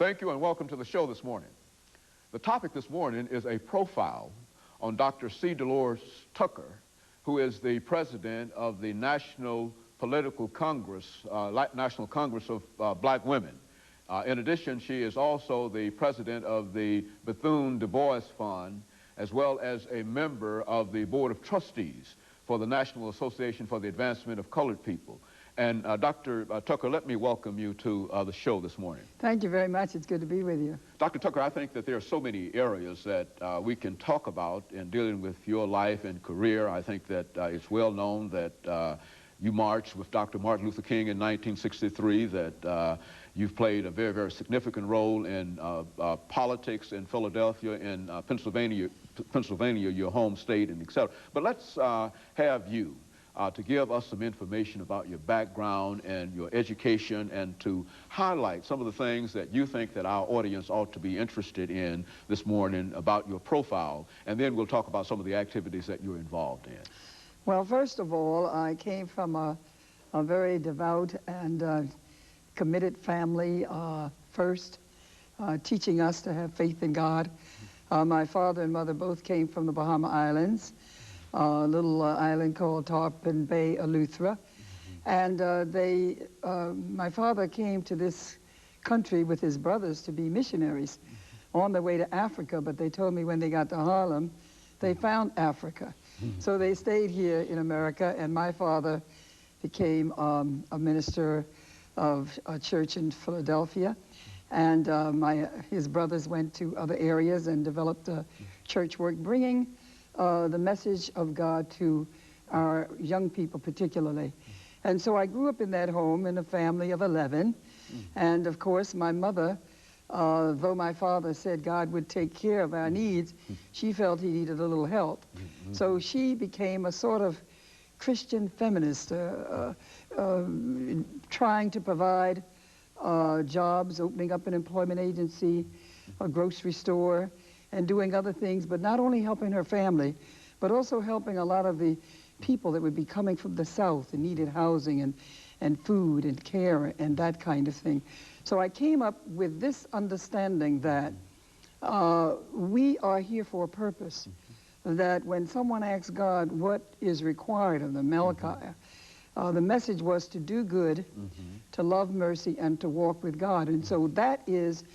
Thank you and welcome to the show this morning. The topic this morning is a profile on Dr. CDTucker, who is the president of the National Political Congress, National Congress of Black Women. In addition, she is also the president of the Bethune-Du Bois Fund, as well as a member of the Board of Trustees for the National Association for the Advancement of Colored People. And Dr. Tucker, let me welcome you to the show this morning. Thank you very much. It's good to be with you. Dr. Tucker, I think that there are so many areas that we can talk about in dealing with your life and career. I think that it's well known that you marched with Dr. Martin Luther King in 1963, that you've played a very, very significant role in politics in Philadelphia, in Pennsylvania, your home state, and et cetera. But let's have you to give us some information about your background and your education, and to highlight some of the things that you think that our audience ought to be interested in this morning about your profile. And then we'll talk about some of the activities that you're involved in. Well, first of all, I came from a very devout and committed family, first, teaching us to have faith in God. My father and mother both came from the Bahama Islands, a little island called Tarpon Bay, Eleuthera. And my father came to this country with his brothers to be missionaries on their way to Africa, but they told me when they got to Harlem, they found Africa. So they stayed here in America, and my father became a minister of a church in Philadelphia. And his brothers went to other areas and developed church work, bringing the message of God to our young people particularly. And so I grew up in that home in a family of 11. And of course, my mother, though my father said God would take care of our needs, she felt he needed a little help. So she became a sort of Christian feminist, trying to provide jobs, opening up an employment agency, a grocery store, and doing other things, but not only helping her family, but also helping a lot of the people that would be coming from the South and needed housing and food and care and that kind of thing. So I came up with this understanding that we are here for a purpose, that when someone asks God what is required of them, Malachi, the message was to do good, to love mercy, and to walk with God. And so that is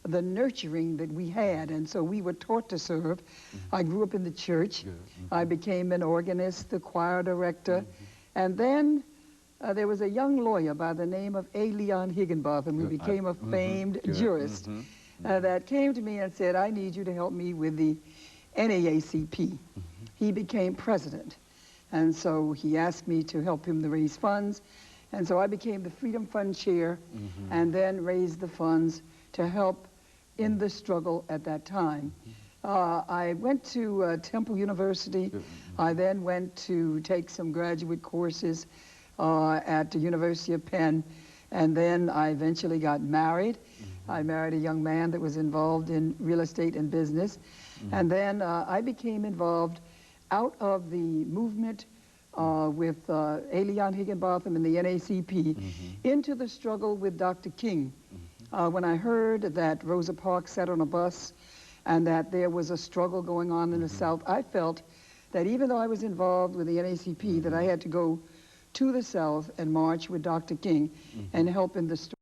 the nurturing that we had, and so we were taught to serve. I grew up in the church. I became an organist, the choir director, and then there was a young lawyer by the name of A. Leon Higginbotham, who became a famed jurist, that came to me and said, I need you to help me with the NAACP. He became president, and so he asked me to help him to raise funds, and so I became the Freedom Fund chair, and then raised the funds to help in the struggle at that time. I went to Temple University. I then went to take some graduate courses at the University of Penn, and then I eventually got married. I married a young man that was involved in real estate and business, and then I became involved out of the movement with A. Leon Higginbotham and the NAACP into the struggle with Dr. King. When I heard that Rosa Parks sat on a bus and that there was a struggle going on in the South, I felt that even though I was involved with the NAACP, that I had to go to the South and march with Dr. King and help in the struggle.